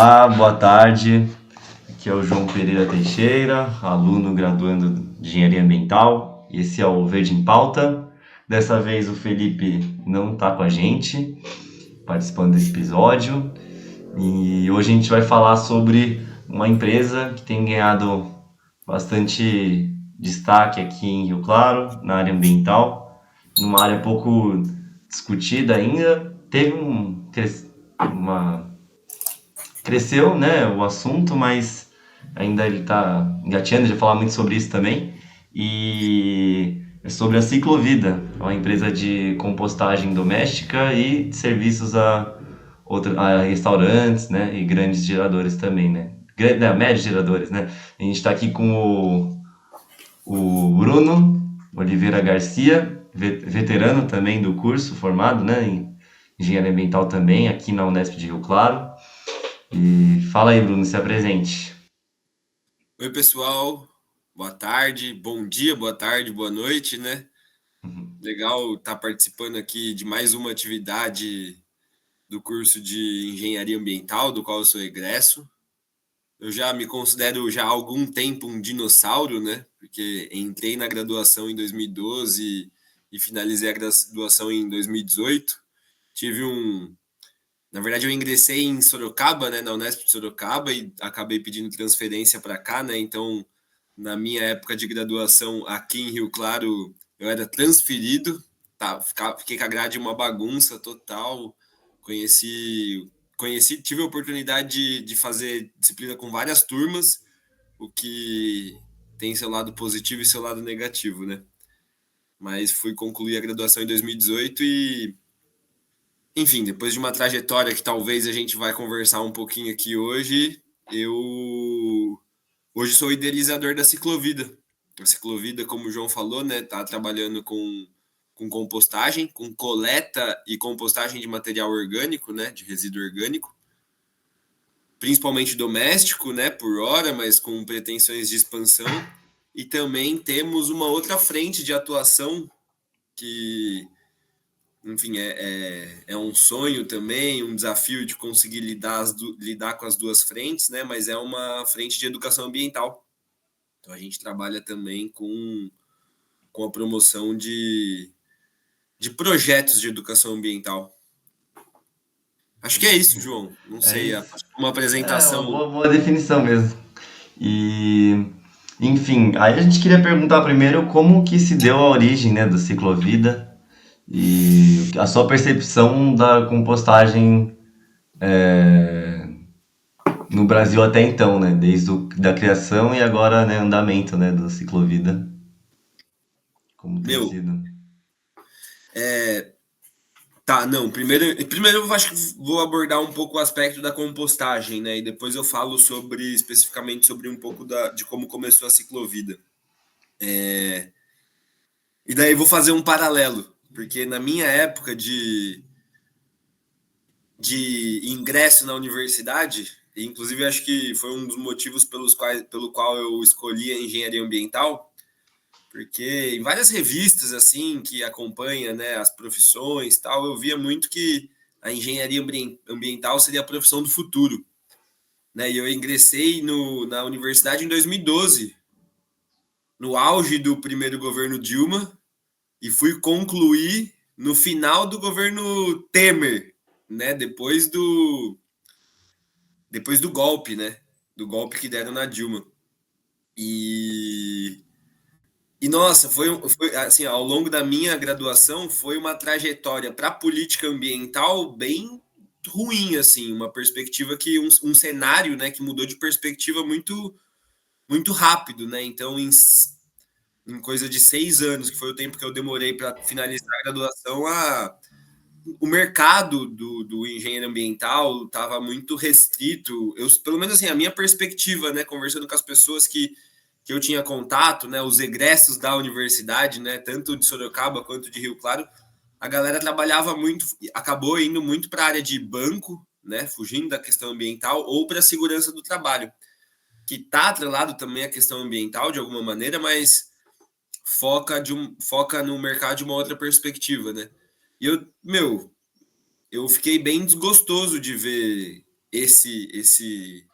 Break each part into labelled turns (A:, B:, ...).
A: Olá, boa tarde. Aqui é o João Pereira Teixeira, aluno graduando de Engenharia Ambiental. Esse é o Verde em Pauta. Dessa vez o Felipe não está com a gente, participando desse episódio. E hoje a gente vai falar sobre uma empresa que tem ganhado bastante destaque aqui em Rio Claro, na área ambiental, numa área pouco discutida ainda. Uma cresceu, né, o assunto, mas ainda ele está engateando, já falar muito sobre isso também. E é sobre a Ciclovida, uma empresa de compostagem doméstica e de serviços a restaurantes, né, e grandes geradores também, né. Não, médios geradores, né. A gente está aqui com o Bruno Oliveira Garcia, veterano também do curso, formado, né, em engenharia ambiental também, aqui na Unesp de Rio Claro. E fala aí, Bruno, se apresente.
B: Oi, pessoal. Boa tarde, bom dia, boa tarde, boa noite, né? Legal estar participando aqui de mais uma atividade do curso de Engenharia Ambiental, do qual eu sou egresso. Eu já me considero já há algum tempo um dinossauro, né? Porque entrei na graduação em 2012 e finalizei a graduação em 2018. Tive um Na verdade, eu ingressei em Sorocaba, né, na Unesp de Sorocaba, e acabei pedindo transferência para cá, né? Então, na minha época de graduação aqui em Rio Claro, eu era transferido, tá? Fiquei com a grade uma bagunça total. Tive a oportunidade de fazer disciplina com várias turmas, o que tem seu lado positivo e seu lado negativo, né? Mas fui concluir a graduação em 2018 e enfim, depois de uma trajetória que talvez a gente vai conversar um pouquinho aqui hoje, eu hoje sou idealizador da Ciclovida. A Ciclovida, como o João falou, né, tá trabalhando com compostagem, com coleta e compostagem de material orgânico, né, de resíduo orgânico, principalmente doméstico, né, por hora, mas com pretensões de expansão. E também temos uma outra frente de atuação que enfim, é um sonho também, um desafio de conseguir lidar com as duas frentes, né? Mas é uma frente de educação ambiental. Então a gente trabalha também com a promoção de projetos de educação ambiental. Acho que é isso, João. Não
A: É
B: sei,
A: isso.
B: uma
A: É uma
B: apresentação.
A: boa definição mesmo. E, enfim, aí a gente queria perguntar primeiro como que se deu a origem, né, do Ciclovida e a sua percepção da compostagem no Brasil até então, né, desde da criação e agora, né, andamento, né, do Ciclovida, como tem
B: Meu,
A: sido.
B: tá, não, primeiro eu acho que vou abordar um pouco o aspecto da compostagem, né? E depois eu falo especificamente sobre um pouco de como começou a ciclovida. E daí vou fazer um paralelo, porque na minha época de ingresso na universidade, e inclusive acho que foi um dos motivos pelo qual eu escolhi a engenharia ambiental, porque em várias revistas assim que acompanha, né, as profissões, tal, eu via muito que a engenharia ambiental seria a profissão do futuro, né? E eu ingressei na universidade em 2012, no auge do primeiro governo Dilma, e fui concluir no final do governo Temer, né? Depois do golpe, né? Do golpe que deram na Dilma. E, e nossa, foi assim, ao longo da minha graduação, foi uma trajetória para a política ambiental bem ruim, assim, uma perspectiva um cenário, né, que mudou de perspectiva muito rápido, né? Então, em coisa de 6 anos, que foi o tempo que eu demorei para finalizar a graduação, o mercado do engenheiro ambiental estava muito restrito. Pelo menos assim, a minha perspectiva, né, conversando com as pessoas que eu tinha contato, né, os egressos da universidade, né, tanto de Sorocaba quanto de Rio Claro, a galera trabalhava muito, acabou indo muito para a área de banco, né, fugindo da questão ambiental, ou para a segurança do trabalho, que está atrelado também à questão ambiental de alguma maneira, mas foca no mercado de uma outra perspectiva, né? E eu fiquei bem desgostoso de ver esse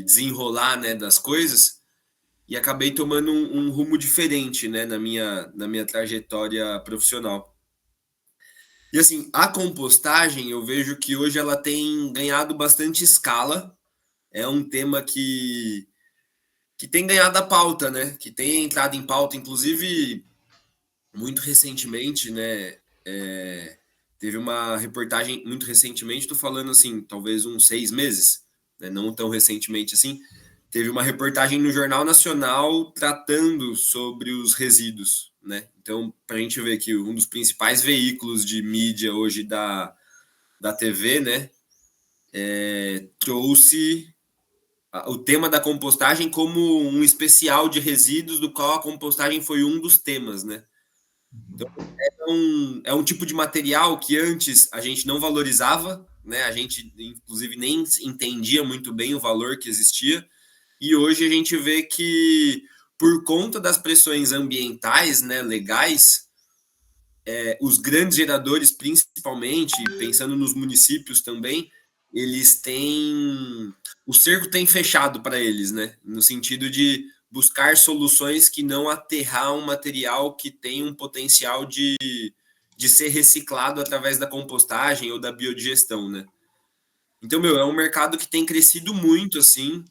B: desenrolar, né, das coisas, e acabei tomando um rumo diferente, né, na minha trajetória profissional. E assim, a compostagem, eu vejo que hoje ela tem ganhado bastante escala. É um tema que tem ganhado a pauta, né? Que tem entrado em pauta, inclusive muito recentemente, né? Teve uma reportagem muito recentemente, estou falando assim, talvez uns 6 meses, né? Não tão recentemente assim. Teve uma reportagem no Jornal Nacional tratando sobre os resíduos, né? Então, para a gente ver que um dos principais veículos de mídia hoje da TV, né, trouxe o tema da compostagem como um especial de resíduos, do qual a compostagem foi um dos temas, né? Então, é um tipo de material que antes a gente não valorizava, né? A gente, inclusive, nem entendia muito bem o valor que existia, e hoje a gente vê que, por conta das pressões ambientais, né, legais, os grandes geradores, principalmente, pensando nos municípios também, eles têm. O cerco tem fechado para eles, né? No sentido de buscar soluções que não aterrar um material que tem um potencial de ser reciclado através da compostagem ou da biodigestão, né? Então, meu, é um mercado que tem crescido muito, assim.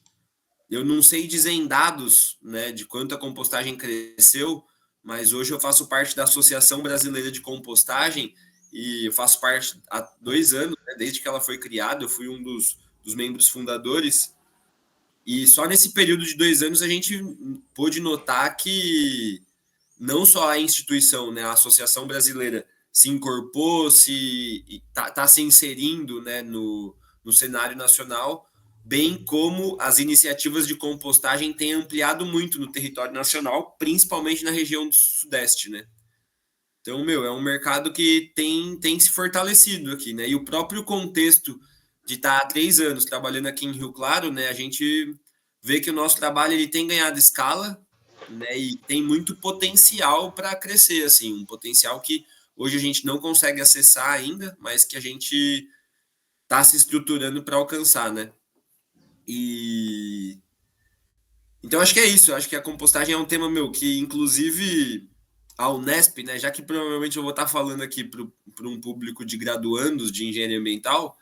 B: Eu não sei dizer em dados, né, de quanto a compostagem cresceu, mas hoje eu faço parte da Associação Brasileira de Compostagem e eu faço parte há 2 anos, né, desde que ela foi criada, eu fui um dos membros fundadores. E só nesse período de 2 anos a gente pôde notar que não só a instituição, né, a Associação Brasileira se incorporou, tá se inserindo, né, no cenário nacional, bem como as iniciativas de compostagem têm ampliado muito no território nacional, principalmente na região do Sudeste, né? Então, meu, é um mercado que tem se fortalecido aqui, né? E o próprio contexto de estar há 3 anos trabalhando aqui em Rio Claro, né? A gente vê que o nosso trabalho ele tem ganhado escala, né? E tem muito potencial para crescer, assim, um potencial que hoje a gente não consegue acessar ainda, mas que a gente está se estruturando para alcançar, né? E então acho que é isso. Acho que a compostagem é um tema meu que, inclusive, a Unesp, né? Já que provavelmente eu vou estar falando aqui para um público de graduandos de engenharia ambiental,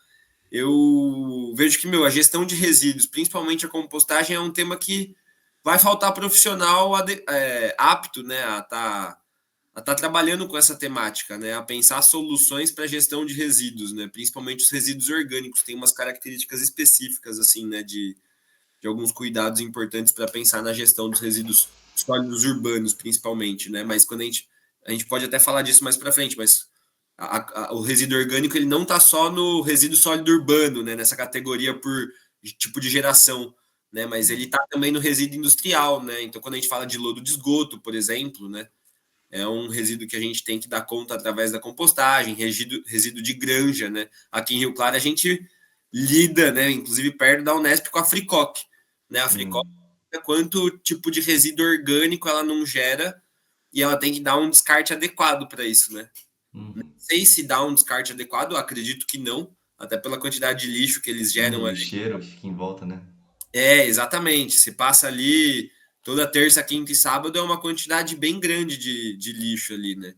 B: eu vejo que, meu, a gestão de resíduos, principalmente a compostagem, é um tema que vai faltar profissional apto, né, a tá trabalhando com essa temática, né, a pensar soluções para a gestão de resíduos, né, principalmente os resíduos orgânicos, tem umas características específicas, assim, né, de alguns cuidados importantes para pensar na gestão dos resíduos sólidos urbanos, principalmente, né, mas quando a gente pode até falar disso mais para frente, mas o resíduo orgânico ele não está só no resíduo sólido urbano, né, nessa categoria por tipo de geração, né, mas ele está também no resíduo industrial, né, então quando a gente fala de lodo de esgoto, por exemplo, né, é um resíduo que a gente tem que dar conta através da compostagem, resíduo de granja, né, aqui em Rio Claro a gente lida, né, inclusive perto da Unesp com a Fricoc, né, a Fricoc
A: Hum,
B: quanto tipo de resíduo orgânico ela não gera e ela tem que dar um descarte adequado para isso, né. Não
A: hum.
B: sei se dá um descarte adequado, acredito que não, até pela quantidade de lixo que eles
A: Sim,
B: geram
A: o
B: ali.
A: lixeiro que fica em volta, né?
B: Exatamente. Se passa ali toda terça, quinta e sábado, é uma quantidade bem grande de lixo ali, né?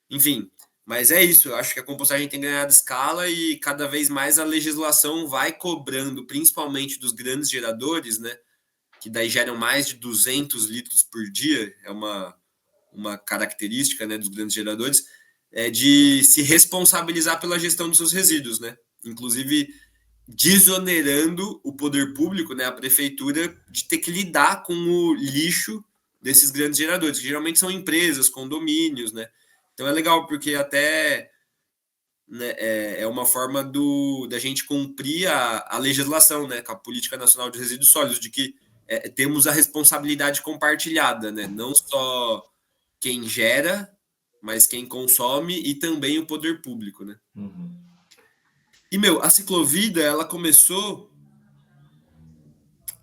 B: Enfim, mas é isso. Eu acho que a compostagem tem ganhado escala e cada vez mais a legislação vai cobrando, principalmente dos grandes geradores, né? Que daí geram mais de 200 litros por dia, é uma característica, né, dos grandes geradores, é de se responsabilizar pela gestão dos seus resíduos, né? Inclusive desonerando o poder público, né, a prefeitura, de ter que lidar com o lixo desses grandes geradores, que geralmente são empresas, condomínios, né? Então é legal porque até, né, é uma forma da gente cumprir a legislação, né, com a Política Nacional de Resíduos Sólidos, de que temos a responsabilidade compartilhada, né? Não só quem gera, mas quem consome e também o poder público, né?
A: Uhum.
B: E, meu, a ciclovida, ela começou,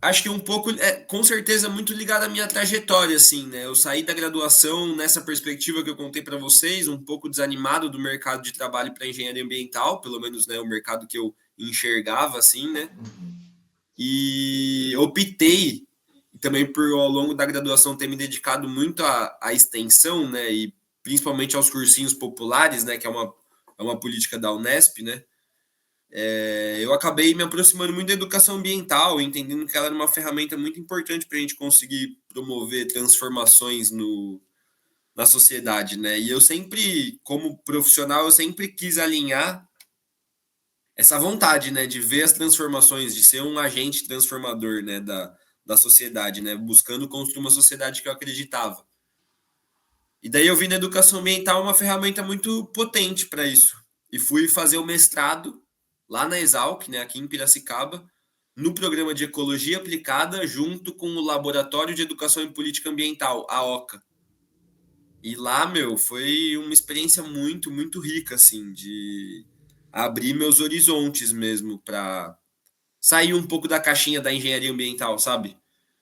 B: acho que um pouco, com certeza, muito ligada à minha trajetória, assim, né? Eu saí da graduação nessa perspectiva que eu contei para vocês, um pouco desanimado do mercado de trabalho para engenharia ambiental, pelo menos, né, o mercado que eu enxergava, assim, né? E optei também por, ao longo da graduação, ter me dedicado muito à extensão, né? E principalmente aos cursinhos populares, né? Que é uma política da Unesp, né? Eu acabei me aproximando muito da educação ambiental, entendendo que ela era uma ferramenta muito importante para a gente conseguir promover transformações na sociedade, né? E eu sempre, como profissional, eu sempre quis alinhar essa vontade, né, de ver as transformações, de ser um agente transformador, né, da sociedade, né, buscando construir uma sociedade que eu acreditava. E daí eu vi na educação ambiental uma ferramenta muito potente para isso. E fui fazer o mestrado lá na Exalc, né, aqui em Piracicaba, no programa de Ecologia Aplicada, junto com o Laboratório de Educação e Política Ambiental, a OCA. E lá, meu, foi uma experiência muito, muito rica, assim, de abrir meus horizontes mesmo para sair um pouco da caixinha da engenharia ambiental, sabe?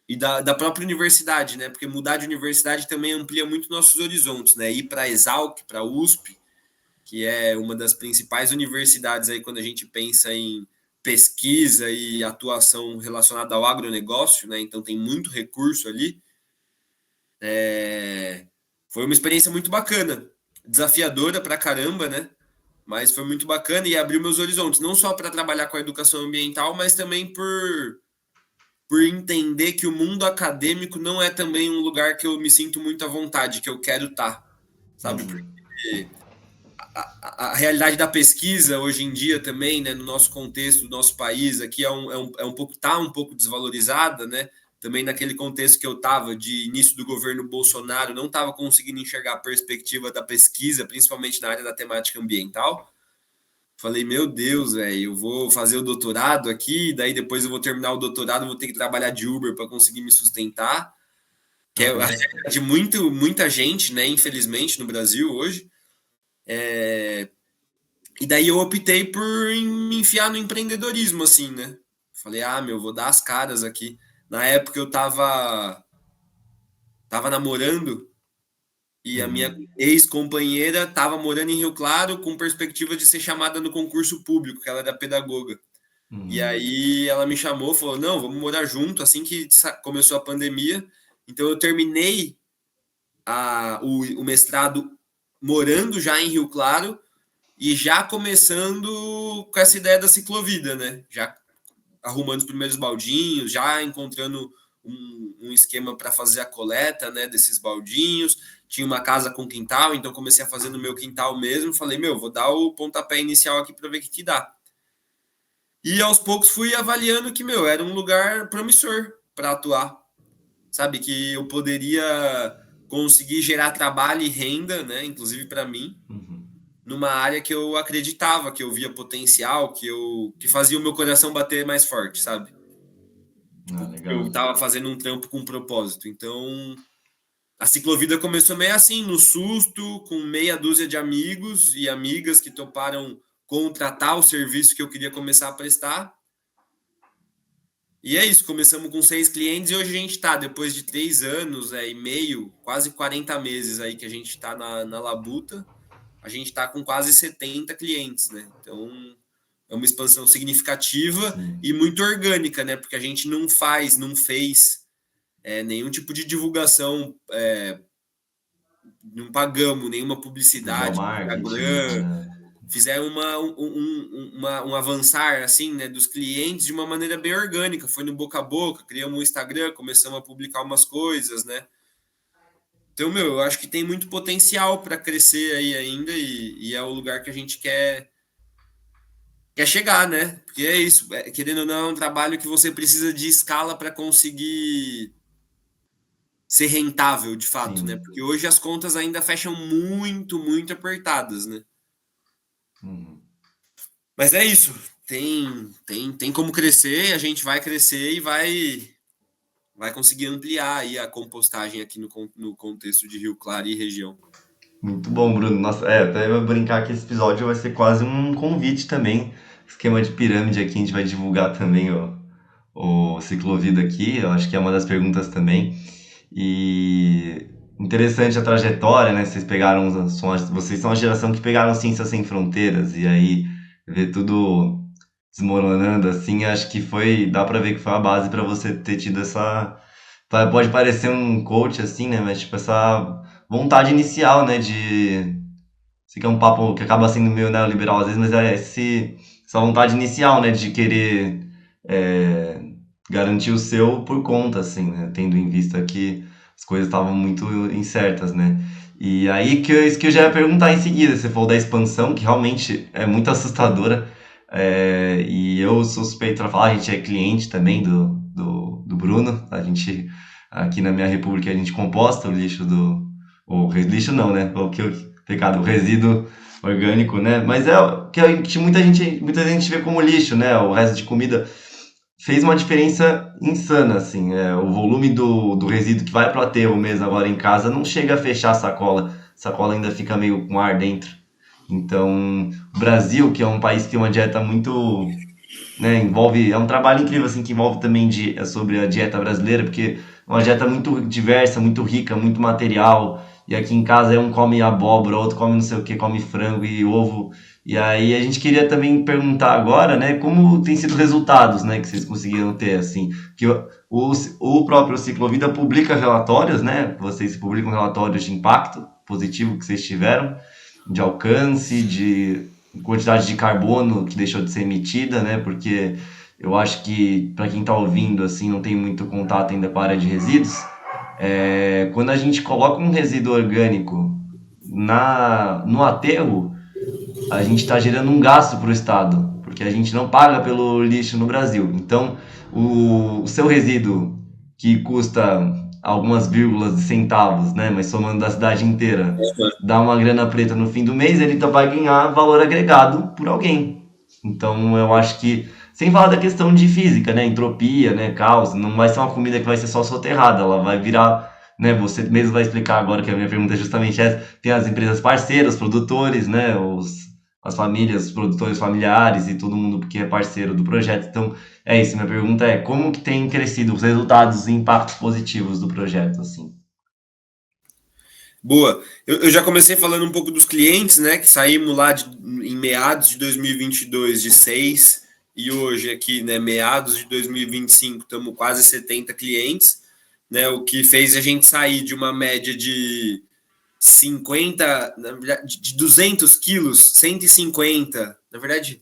B: E da própria universidade, né? Porque mudar de universidade também amplia muito nossos horizontes, né? Ir para a Exalc, para a USP, que é uma das principais universidades aí quando a gente pensa em pesquisa e atuação relacionada ao agronegócio, né? Então tem muito recurso ali. Foi uma experiência muito bacana, desafiadora pra caramba, né? Mas foi muito bacana e abriu meus horizontes, não só para trabalhar com a educação ambiental, mas também por entender que o mundo acadêmico não é também um lugar que eu me sinto muito à vontade, que eu quero estar, sabe? Porque
A: Uhum.
B: a realidade da pesquisa hoje em dia também, né, no nosso contexto, do nosso país, aqui é um pouco, tá um pouco desvalorizada, né? Também naquele contexto que eu estava de início do governo Bolsonaro, não estava conseguindo enxergar a perspectiva da pesquisa, principalmente na área da temática ambiental. Falei, meu Deus, velho, eu vou fazer o doutorado aqui, daí depois eu vou terminar o doutorado, vou ter que trabalhar de Uber para conseguir me sustentar, que é a
A: Caramba.
B: realidade de muita gente, né, infelizmente, no Brasil hoje. E daí eu optei por me enfiar no empreendedorismo, assim, né? Falei, ah, meu, vou dar as caras aqui. Na época eu tava namorando e a minha
A: Uhum.
B: ex-companheira tava morando em Rio Claro com perspectiva de ser chamada no concurso público, que ela era pedagoga. E
A: Uhum.
B: aí ela me chamou, falou, não, vamos morar junto, assim que começou a pandemia. Então eu terminei o mestrado morando já em Rio Claro e já começando com essa ideia da ciclovida, né? Já arrumando os primeiros baldinhos, já encontrando um esquema para fazer a coleta, né, desses baldinhos. Tinha uma casa com quintal, então comecei a fazer no meu quintal mesmo. Falei, meu, vou dar o pontapé inicial aqui para ver o que dá. E aos poucos fui avaliando que, meu, era um lugar promissor para atuar, sabe? Que eu poderia conseguir gerar trabalho e renda, né, inclusive para mim,
A: Uhum.
B: numa área que eu acreditava, que eu via potencial, que fazia o meu coração bater mais forte, sabe?
A: Ah,
B: Tipo, eu
A: legal.
B: tava fazendo um trampo com um propósito. Então, a ciclovida começou meio assim, no susto, com meia dúzia de amigos e amigas que toparam contratar o serviço que eu queria começar a prestar. E é isso, começamos com 6 clientes e hoje a gente está, depois de 3 anos e meio, quase 40 meses aí que a gente está na Labuta, a gente está com quase 70 clientes, né? Então, é uma expansão significativa
A: Sim.
B: e muito orgânica, né? Porque a gente não fez nenhum tipo de divulgação, não pagamos nenhuma
A: Do
B: publicidade no
A: geomarketing,
B: Instagram,
A: nada.
B: fizeram um avançar assim, né, dos clientes de uma maneira bem orgânica. Foi no boca a boca, criamos um Instagram, começamos a publicar umas coisas, né? Então, meu, eu acho que tem muito potencial para crescer aí ainda e é o lugar que a gente quer chegar, né? Porque é isso, querendo ou não, é um trabalho que você precisa de escala para conseguir ser rentável de fato, né?
A: Sim.
B: Porque hoje as contas ainda fecham muito, muito apertadas, né?
A: Uhum.
B: Mas é isso. Tem como crescer, a gente vai crescer e vai conseguir ampliar aí a compostagem aqui no contexto de Rio Claro e região.
A: Muito bom, Bruno. Nossa, até vou brincar que esse episódio vai ser quase um convite também. Esquema de pirâmide aqui, a gente vai divulgar também o Ciclovida aqui. Eu acho que é uma das perguntas também. E interessante a trajetória, né? Vocês pegaram, vocês são a geração que pegaram Ciências Sem Fronteiras, e aí ver tudo desmoronando, assim, acho que foi, dá pra ver que foi a base pra você ter tido essa, pode parecer um coach, assim, né, mas, tipo, essa vontade inicial, né, de, sei que é um papo que acaba sendo meio neoliberal às vezes, mas é essa vontade inicial, né, de querer é, garantir o seu por conta, assim, né, tendo em vista que as coisas estavam muito incertas, né. E aí isso que eu já ia perguntar em seguida, você falou da expansão, que realmente é muito assustadora, e eu sou suspeito para falar, a gente é cliente também do Bruno, a gente, aqui na minha república, a gente composta o lixo lixo não, né, pecado, o resíduo orgânico, né, mas é o que muita gente vê como lixo, né, o resto de comida fez uma diferença insana, assim. O volume do resíduo que vai para o aterro mesmo agora em casa não chega a fechar a sacola. A sacola ainda fica meio com ar dentro. Então, o Brasil, que é um país que tem uma dieta muito, né, envolve, é um trabalho incrível assim que envolve também sobre a dieta brasileira, porque é uma dieta muito diversa, muito rica, muito material. E aqui em casa um come abóbora, outro come não sei o que, come frango e ovo. E aí a gente queria também perguntar agora, né, como tem sido os resultados, né, que vocês conseguiram ter, assim, que o próprio Ciclovida publica relatórios, né, vocês publicam relatórios de impacto positivo que vocês tiveram, de alcance, de quantidade de carbono que deixou de ser emitida, né, porque eu acho que para quem está ouvindo, assim, não tem muito contato ainda com a área de resíduos, quando a gente coloca um resíduo orgânico no aterro, a gente está gerando um gasto para o Estado, porque a gente não paga pelo lixo no Brasil. Então, o seu resíduo, que custa algumas vírgulas de centavos, né, mas somando da cidade inteira, dá uma grana preta no fim do mês, ele vai ganhar valor agregado por alguém. Então, eu acho que, sem falar da questão de física, né, entropia, né, caos, não vai ser uma comida que vai ser só soterrada, ela vai virar, né, você mesmo vai explicar agora que a minha pergunta é justamente essa, tem as empresas parceiras, produtores, né, as famílias, os produtores familiares e todo mundo que é parceiro do projeto. Então, é isso. Minha pergunta é como que tem crescido os resultados e impactos positivos do projeto, assim?
B: Boa. Eu já comecei falando um pouco dos clientes, né? Que saímos lá em meados de 2022 de 6 e hoje aqui, né? Meados de 2025, estamos quase 70 clientes, né? O que fez a gente sair de uma média de 50, na verdade, de 200 quilos, 150. Na verdade,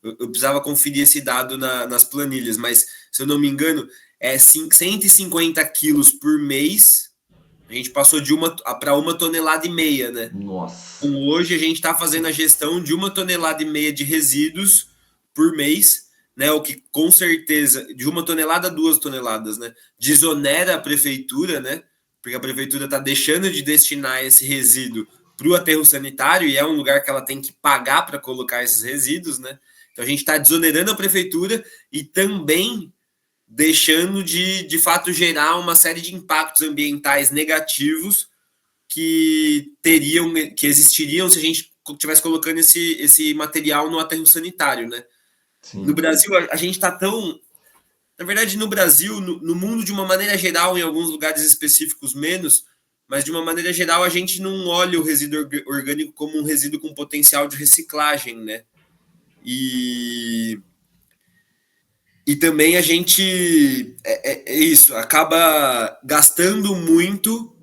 B: eu precisava conferir esse dado nas planilhas, mas se eu não me engano, é 150 quilos por mês. A gente passou de uma para 1,5 tonelada, né?
A: Nossa.
B: Então, hoje a gente está fazendo a gestão de 1,5 tonelada de resíduos por mês, né? O que com certeza, de 1 tonelada a 2 toneladas, né? Desonera a prefeitura, né? Porque a prefeitura está deixando de destinar esse resíduo para o aterro sanitário e é um lugar que ela tem que pagar para colocar esses resíduos, né? Então a gente está desonerando a prefeitura e também deixando de fato gerar uma série de impactos ambientais negativos que existiriam se a gente estivesse colocando esse material no aterro sanitário, né? No
A: Sim.
B: Brasil, a gente está tão. Na verdade, no Brasil, no mundo, de uma maneira geral, em alguns lugares específicos menos, mas de uma maneira geral, a gente não olha o resíduo orgânico como um resíduo com potencial de reciclagem, né? E E também a gente é isso, acaba gastando muito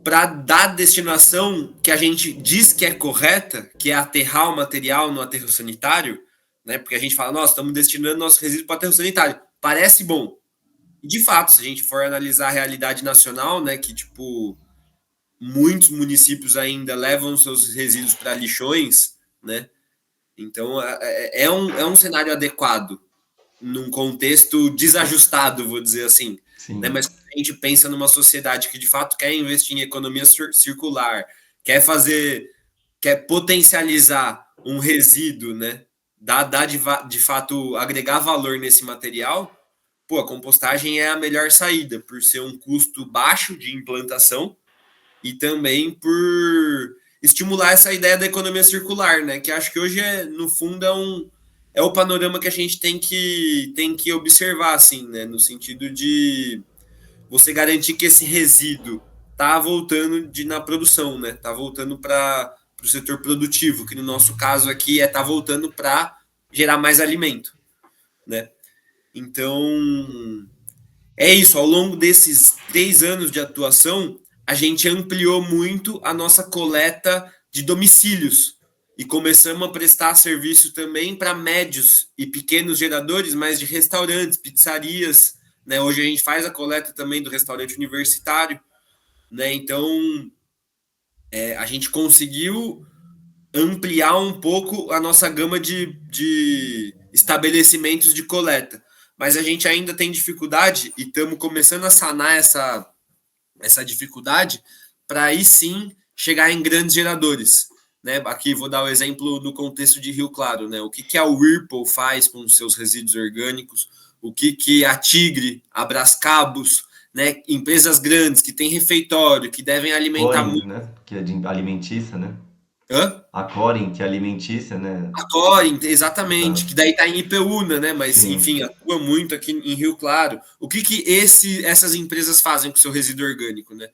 B: para dar destinação que a gente diz que é correta, que é aterrar o material no aterro sanitário, né? Porque a gente fala, nossa, estamos destinando nosso resíduo para aterro sanitário. Parece bom. E de fato, se a gente for analisar a realidade nacional, né, que tipo muitos municípios ainda levam seus resíduos para lixões, né? Então é um cenário adequado num contexto desajustado, vou dizer assim, né?
A: Sim.
B: Mas quando a gente pensa numa sociedade que de fato quer investir em economia circular, quer fazer, quer potencializar um resíduo, né? Dar de fato agregar valor nesse material, pô, a compostagem é a melhor saída por ser um custo baixo de implantação e também por estimular essa ideia da economia circular, né? Que acho que hoje no fundo é o panorama que a gente tem que observar, assim, né? No sentido de você garantir que esse resíduo tá voltando na produção, né? Tá voltando para o setor produtivo, que no nosso caso aqui tá voltando para gerar mais alimento, né? Então, é isso. Ao longo desses 3 anos de atuação, a gente ampliou muito a nossa coleta de domicílios e começamos a prestar serviço também para médios e pequenos geradores, mas de restaurantes, pizzarias, né? Hoje a gente faz a coleta também do restaurante universitário, né? Então, a gente conseguiu ampliar um pouco a nossa gama de estabelecimentos de coleta. Mas a gente ainda tem dificuldade e estamos começando a sanar essa dificuldade para aí sim chegar em grandes geradores. Né? Aqui vou dar o exemplo no contexto de Rio Claro. Né? O que a Whirlpool faz com os seus resíduos orgânicos, o que a Tigre, a Brascabos, né? Empresas grandes que têm refeitório, que devem alimentar
A: Coring,
B: muito.
A: né? Que é de alimentícia, né?
B: Hã?
A: A Coring, que é alimentícia, né?
B: A Core, exatamente,
A: Exato.
B: que daí está em Ipeúna, né? Mas,
A: Sim.
B: enfim, atua muito aqui em Rio Claro. O que essas empresas fazem com o seu resíduo orgânico, né?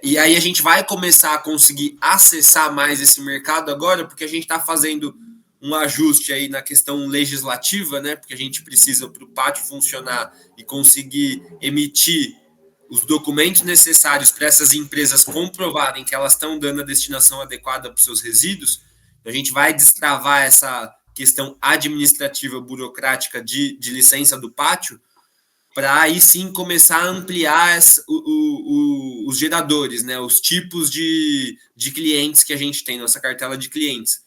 B: E aí a gente vai começar a conseguir acessar mais esse mercado agora, porque a gente está fazendo um ajuste aí na questão legislativa, né? Porque a gente precisa, para o pátio funcionar e conseguir emitir os documentos necessários para essas empresas comprovarem que elas estão dando a destinação adequada para os seus resíduos, a gente vai destravar essa questão administrativa burocrática de licença do pátio, para aí sim começar a ampliar os geradores, né, os tipos de clientes que a gente tem, nossa cartela de clientes.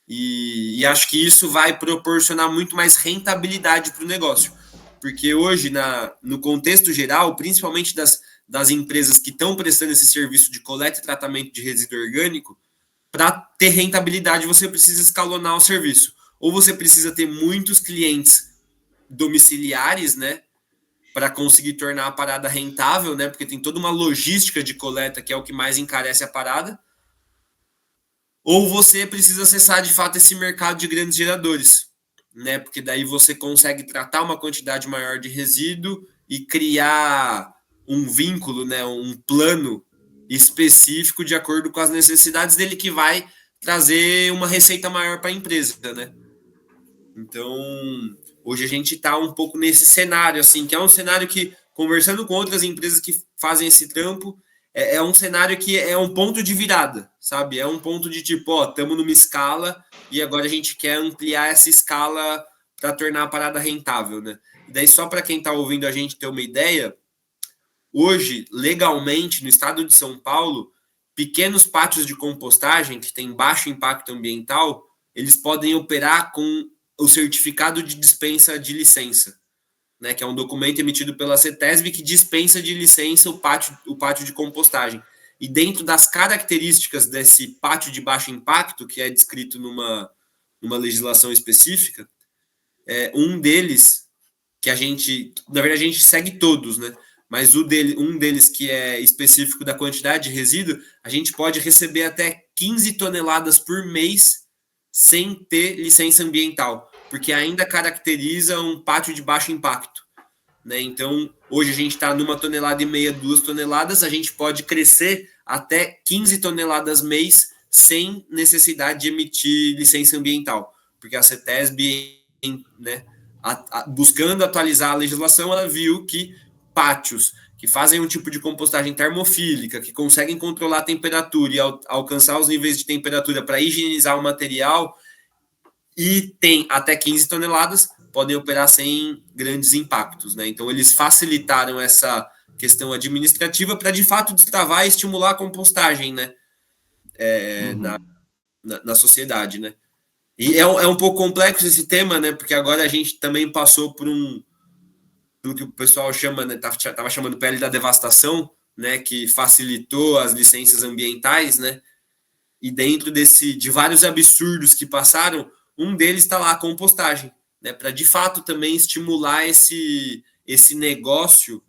B: E acho que isso vai proporcionar muito mais rentabilidade para o negócio. Porque hoje, no contexto geral, principalmente das empresas que estão prestando esse serviço de coleta e tratamento de resíduo orgânico, para ter rentabilidade, você precisa escalonar o serviço. Ou você precisa ter muitos clientes domiciliares, né? Para conseguir tornar a parada rentável, né? Porque tem toda uma logística de coleta que é o que mais encarece a parada. Ou você precisa acessar de fato esse mercado de grandes geradores, né? Porque daí você consegue tratar uma quantidade maior de resíduo e criar um vínculo, né? Um plano específico de acordo com as necessidades dele que vai trazer uma receita maior para a empresa, né? Então, hoje a gente está um pouco nesse cenário, assim, que é um cenário que, conversando com outras empresas que fazem esse trampo, é um cenário que é um ponto de virada, sabe? É um ponto de tipo, ó, estamos numa escala e agora a gente quer ampliar essa escala para tornar a parada rentável, né? E daí, só para quem está ouvindo a gente ter uma ideia, hoje, legalmente, no estado de São Paulo, pequenos pátios de compostagem que têm baixo impacto ambiental, eles podem operar com o certificado de dispensa de licença, né, que é um documento emitido pela CETESB que dispensa de licença o pátio de compostagem. E dentro das características desse pátio de baixo impacto, que é descrito numa legislação específica, um deles, que a gente, na verdade a gente segue todos, né, mas um deles que é específico da quantidade de resíduo, a gente pode receber até 15 toneladas por mês sem ter licença ambiental, porque ainda caracteriza um pátio de baixo impacto, né? Então, hoje a gente está numa tonelada e meia, 2 toneladas, a gente pode crescer até 15 toneladas mês sem necessidade de emitir licença ambiental, porque a CETESB, né, buscando atualizar a legislação, ela viu que pátios que fazem um tipo de compostagem termofílica, que conseguem controlar a temperatura e alcançar os níveis de temperatura para higienizar o material e tem até 15 toneladas, podem operar sem grandes impactos, né? Então, eles facilitaram essa questão administrativa para, de fato, destravar e estimular a compostagem, né?
A: Uhum.
B: Na sociedade, né? E é um pouco complexo esse tema, né? Porque agora a gente também passou pelo que o pessoal chama, né? Tava chamando pele da devastação, né? Que facilitou as licenças ambientais, né? E dentro de vários absurdos que passaram, um deles está lá a compostagem, né? Para de fato também estimular esse negócio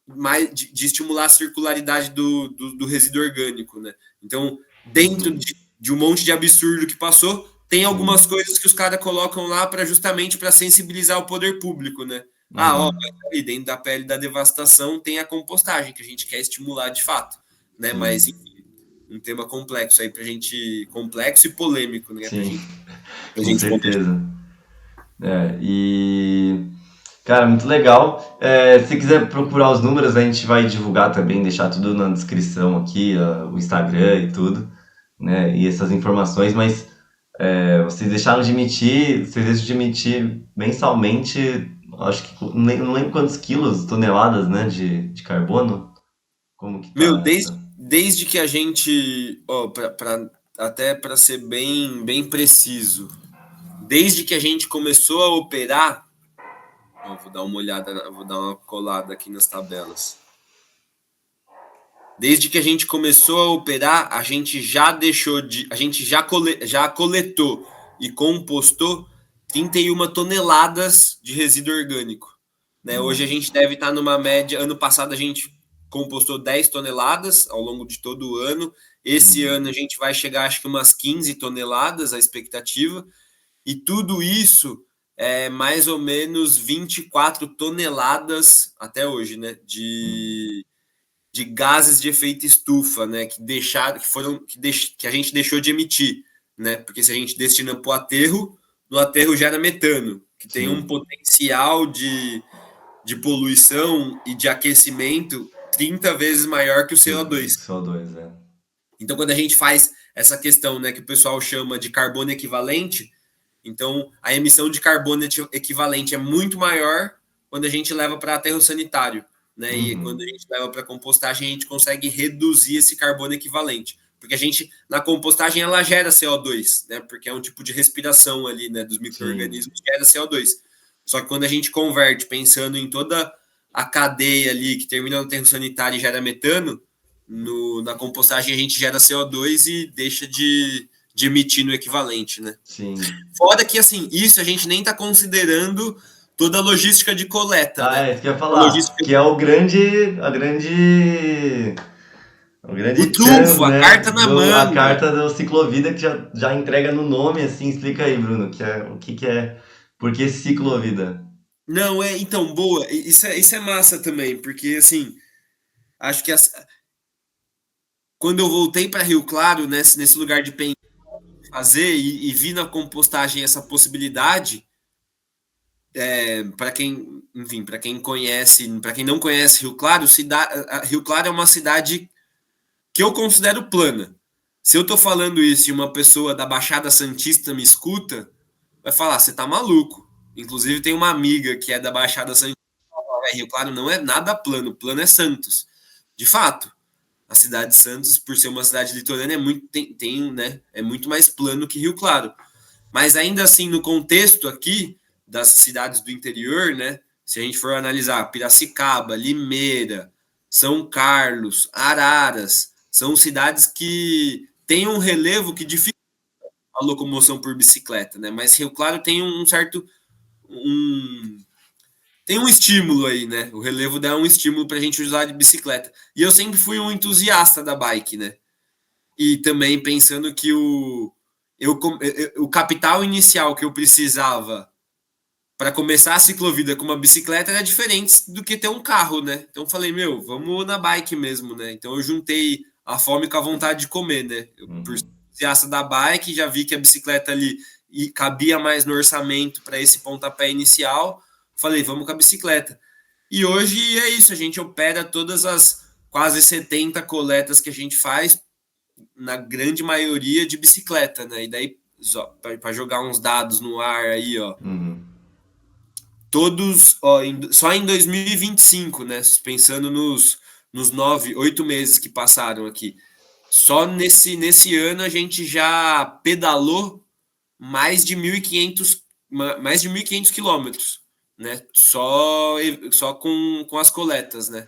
B: mais de estimular a circularidade do resíduo orgânico, né? Então, dentro
A: Uhum.
B: de um monte de absurdo que passou, tem algumas
A: Sim.
B: coisas que os caras colocam lá para justamente para sensibilizar o poder público, né? Ah, ó,
A: Uhum.
B: mas ali dentro da pele da devastação tem a compostagem que a gente quer estimular de fato, né? Mas
A: Sim.
B: enfim, um tema complexo aí pra gente, complexo e polêmico, né? Pra
A: Sim.
B: gente. A
A: Com
B: gente poder.
A: certeza. E, cara, muito legal. Se quiser procurar os números, a gente vai divulgar também, deixar tudo na descrição aqui, o Instagram e tudo, né? E essas informações, mas vocês deixam de emitir mensalmente, acho que não lembro quantos quilos, toneladas, né, de carbono. Como que
B: Meu,
A: tá essa?
B: desde que a gente, ó, até para ser bem preciso, desde que a gente começou a operar, ó, vou dar uma olhada, vou dar uma colada aqui nas tabelas. Desde que a gente começou a operar, a gente já deixou de, a gente já coletou e compostou 31 toneladas de resíduo orgânico, né? Hoje a gente
A: Nossa.
B: deve estar numa média, ano passado a gente compostou 10 toneladas ao longo de todo o ano. Esse
A: Uhum.
B: ano a gente vai chegar acho que umas 15 toneladas a expectativa, e tudo isso é mais ou menos 24 toneladas até hoje, né, de gases de efeito estufa, né, que a gente deixou de emitir, né, porque se a gente destina para o aterro, no aterro gera metano, que tem um
A: Sim,
B: potencial de poluição e de aquecimento 30 vezes maior que o
A: que o
B: CO2.
A: CO2, é.
B: Então, quando a gente faz essa questão, né, que o pessoal chama de carbono equivalente, então a emissão de carbono equivalente é muito maior quando a gente leva para aterro sanitário, né? E quando a
A: Uhum.
B: gente leva para compostagem, a gente consegue reduzir esse carbono equivalente. Porque a gente, na compostagem, ela gera CO2, né? Porque é um tipo de respiração ali, né? Dos
A: Sim,
B: micro-organismos, gera CO2. Só que quando a gente converte, pensando em toda a cadeia ali que termina no aterro sanitário e gera metano, na compostagem a gente gera CO2 e deixa de emitir no equivalente, né?
A: sim.
B: Fora que, assim, isso a gente nem está considerando toda a logística de coleta,
A: Ah,
B: né?
A: é isso que eu ia
B: A
A: falar.
B: logística,
A: Que é o grande
B: o
A: tchan,
B: trunfo, a
A: né?
B: carta na
A: A
B: manga.
A: carta do Ciclovida que já entrega no nome, assim. Explica aí, Bruno, o que que é, por que Ciclovida?
B: Não, então, boa, isso é massa também, porque, assim, acho que quando eu voltei para Rio Claro, nesse lugar de fazer e vi na compostagem essa possibilidade, para quem, enfim, para quem conhece, para quem não conhece Rio Claro, Rio Claro é uma cidade que eu considero plana. Se eu estou falando isso e uma pessoa da Baixada Santista me escuta, vai falar, você tá maluco. Inclusive tem uma amiga que é da Baixada Santista, Rio Claro não é nada plano, plano é Santos. De fato, a cidade de Santos, por ser uma cidade litorânea, né, é muito mais plano que Rio Claro. Mas ainda assim, no contexto aqui das cidades do interior, né? Se a gente for analisar Piracicaba, Limeira, São Carlos, Araras, são cidades que têm um relevo que dificulta a locomoção por bicicleta, né? Mas Rio Claro tem um certo um, tem um estímulo aí, né? O relevo dá um estímulo para a gente usar de bicicleta. E eu sempre fui um entusiasta da bike, né? E também pensando que o capital inicial que eu precisava para começar a ciclovida com uma bicicleta era diferente do que ter um carro, né? Então eu falei, meu, vamos na bike mesmo, né? Então eu juntei a fome com a vontade de comer, né? Eu, por ser
A: Uhum.
B: entusiasta da bike, já vi que a bicicleta ali cabia mais no orçamento para esse pontapé inicial. Falei, vamos com a bicicleta. E hoje é isso, a gente opera todas as quase 70 coletas que a gente faz, na grande maioria de bicicleta, né? E daí, para jogar uns dados no ar aí, ó,
A: Uhum.
B: todos, ó, só em 2025, né? Pensando nos 9, 8 meses que passaram aqui. Só nesse ano a gente já pedalou mais de 1.500, mais de 1.500 quilômetros, né? Só com as coletas, né?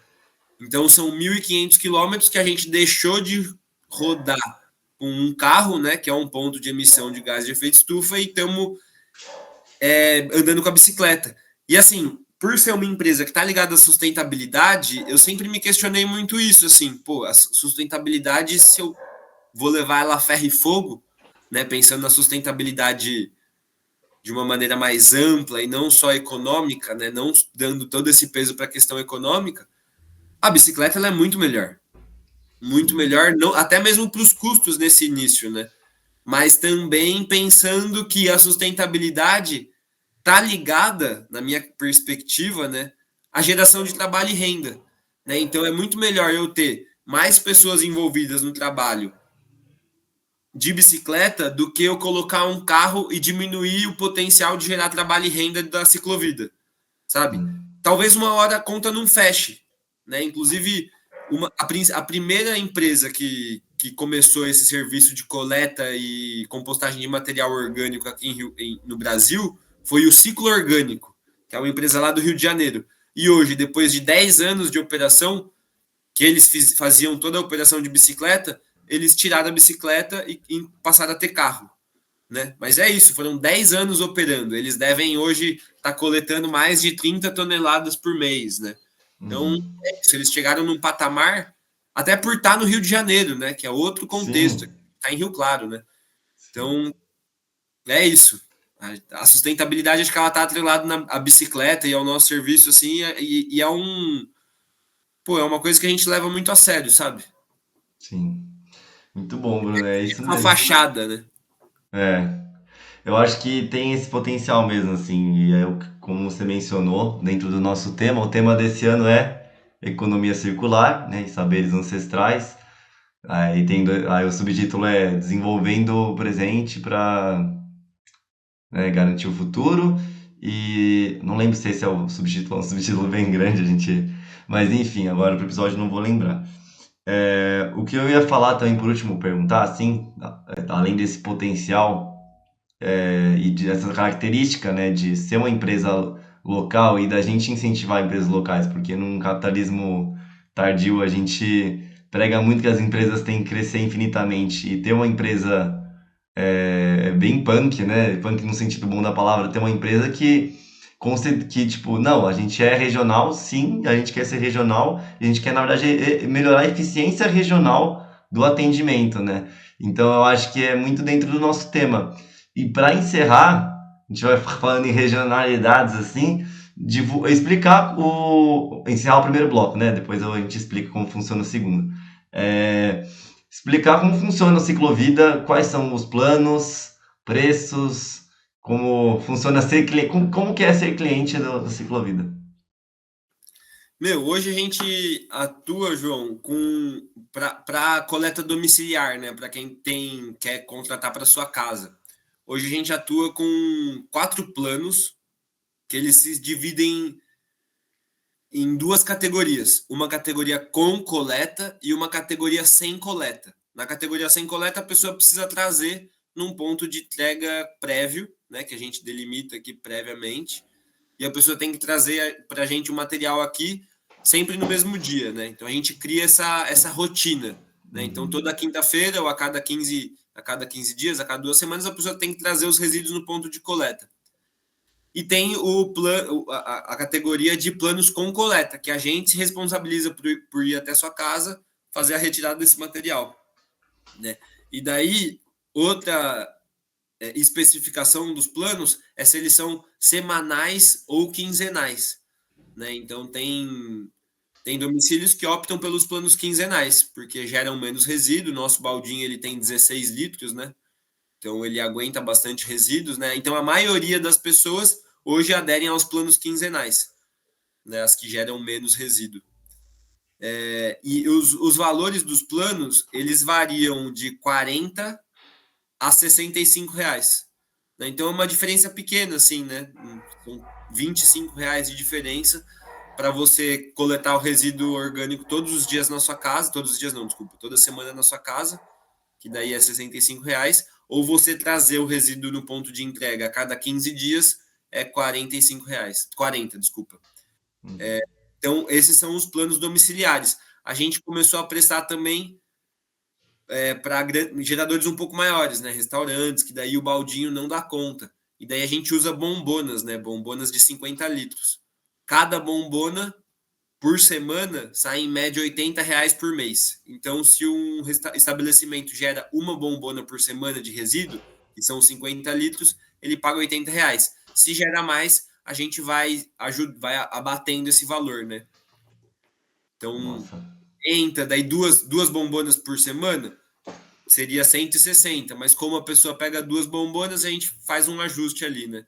B: Então são 1.500 quilômetros que a gente deixou de rodar com um carro, né? Que é um ponto de emissão de gás de efeito estufa, e estamos andando com a bicicleta. E assim, por ser uma empresa que está ligada à sustentabilidade, eu sempre me questionei muito isso, assim, pô, a sustentabilidade, se eu vou levar ela a ferro e fogo, né, pensando na sustentabilidade de uma maneira mais ampla e não só econômica, né, não dando todo esse peso para a questão econômica, a bicicleta ela é muito melhor,
A: Sim.
B: não, até mesmo para os custos nesse início, né? mas também pensando que a sustentabilidade está ligada, na minha perspectiva, né, à geração de trabalho e renda. Né? Então é muito melhor eu ter mais pessoas envolvidas no trabalho de bicicleta do que eu colocar um carro e diminuir o potencial de gerar trabalho e renda da ciclovida, sabe?
A: Sim.
B: Talvez uma hora a conta não feche, né? Inclusive, a primeira empresa que começou esse serviço de coleta e compostagem de material orgânico aqui no Brasil foi o Ciclo Orgânico, que é uma empresa lá do Rio de Janeiro. E hoje, depois de 10 anos de operação, que eles faziam toda a operação de bicicleta, eles tiraram a bicicleta e passaram a ter carro. Né? Mas é isso, foram 10 anos operando. Eles devem hoje estar coletando mais de 30 toneladas por mês. Né? Então,
A: Uhum.
B: é isso, eles chegaram num patamar, até por estar no Rio de Janeiro, né? Que é outro contexto,
A: Sim,
B: está em Rio Claro. Né?
A: sim,
B: Então, é isso. A sustentabilidade, acho que ela está atrelada à bicicleta e ao nosso serviço, assim, e é Pô, é uma coisa que a gente leva muito a sério, sabe?
A: sim. Muito bom, Bruno, é
B: É
A: isso
B: uma
A: mesmo.
B: fachada, né?
A: É, eu acho que tem esse potencial mesmo, assim, e é como você mencionou, dentro do nosso tema, o tema desse ano é economia circular, né, e saberes ancestrais. Aí o subtítulo é Desenvolvendo o presente para garantir o futuro. E não lembro se esse é o subtítulo, é um subtítulo bem grande, a gente. Mas enfim, agora pro episódio não vou lembrar. O que eu ia falar também por último, perguntar, assim, além desse potencial e dessa característica, né, de ser uma empresa local e da gente incentivar empresas locais, porque num capitalismo tardio a gente prega muito que as empresas têm que crescer infinitamente e ter uma empresa bem punk, né, punk no sentido bom da palavra, ter uma empresa que tipo, não, a gente é regional, sim, a gente quer ser regional, e a gente quer, na verdade, melhorar a eficiência regional do atendimento, né? Então, eu acho que é muito dentro do nosso tema. E para encerrar, a gente vai falando em regionalidades assim, encerrar o primeiro bloco, né? Depois a gente explica como funciona o segundo. É, explicar como funciona a ciclovida, quais são os planos, preços, como funciona ser cliente, como que é ser cliente do Ciclovida.
B: Meu, hoje a gente atua, João, com para coleta domiciliar, né? Para quem quer contratar para sua casa. Hoje a gente atua com 4 planos que eles se dividem em 2 categorias. Uma categoria com coleta e uma categoria sem coleta. Na categoria sem coleta, a pessoa precisa trazer num ponto de entrega prévio, né? Que a gente delimita aqui previamente. E a pessoa tem que trazer para a gente o material aqui sempre no mesmo dia, né? Então a gente cria essa rotina, né? Então
A: Uhum.
B: toda quinta-feira ou a cada 15 dias, a cada 2 semanas, a pessoa tem que trazer os resíduos no ponto de coleta. E tem a categoria de planos com coleta, que a gente se responsabiliza por ir até sua casa fazer a retirada desse material, né? E daí, outra especificação dos planos é se eles são semanais ou quinzenais, né? Então tem domicílios que optam pelos planos quinzenais, porque geram menos resíduo. Nosso baldinho ele tem 16 litros, né? Então ele aguenta bastante resíduos, né? Então a maioria das pessoas hoje aderem aos planos quinzenais, né? As que geram menos resíduo. E os valores dos planos eles variam de 40 a R$ 65. Né? Então é uma diferença pequena, assim, né? São R$ 25 de diferença para você coletar o resíduo orgânico todos os dias na sua casa, todos os dias não, desculpa, toda semana na sua casa, que daí é R$ 65, ou você trazer o resíduo no ponto de entrega a cada 15 dias é R$ 45. 40, desculpa. Então, esses são os planos domiciliares. A gente começou a prestar também para geradores um pouco maiores, né? Restaurantes, que daí o baldinho não dá conta. E daí a gente usa bombonas, né? Bombonas de 50 litros. Cada bombona por semana sai em média R$ 80 por mês. Então, se um estabelecimento gera uma bombona por semana de resíduo, que são 50 litros, ele paga R$ 80. Se gera mais, a gente vai abatendo esse valor, né? Então,
A: Nossa.
B: entra daí duas bombonas por semana, seria 160, mas como a pessoa pega 2 bombonas, a gente faz um ajuste ali, né?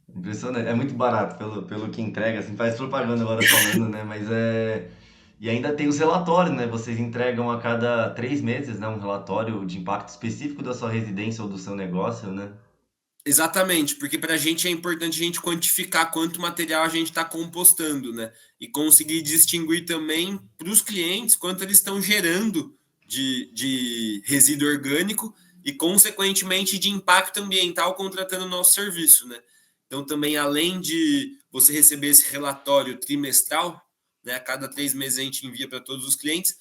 A: Impressionante. É muito barato pelo que entrega, assim, faz propaganda agora falando, né? Mas é. E ainda tem os relatórios, né? Vocês entregam a cada 3 meses, né? Um relatório de impacto específico da sua residência ou do seu negócio, né?
B: Exatamente, porque para a gente é importante a gente quantificar quanto material a gente está compostando, né? E conseguir distinguir também para os clientes quanto eles estão gerando de resíduo orgânico e, consequentemente, de impacto ambiental contratando o nosso serviço, né? Então, também, além de você receber esse relatório trimestral, né? A cada 3 meses a gente envia para todos os clientes,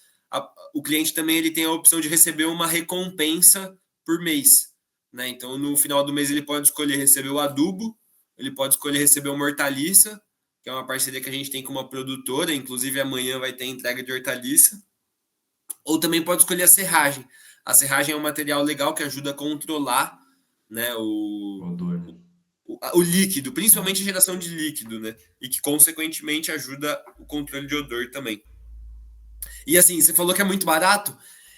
B: o cliente também ele tem a opção de receber uma recompensa por mês, né? Então, no final do mês, ele pode escolher receber o adubo, ele pode escolher receber uma hortaliça, que é uma parceria que a gente tem com uma produtora, inclusive amanhã vai ter entrega de hortaliça, ou também pode escolher a serragem. A serragem é um material legal que ajuda a controlar, né,
A: Odor, né?
B: o líquido, principalmente a
A: É.
B: geração de líquido, né? E que, consequentemente, ajuda o controle de odor também. E assim, você falou que é muito barato,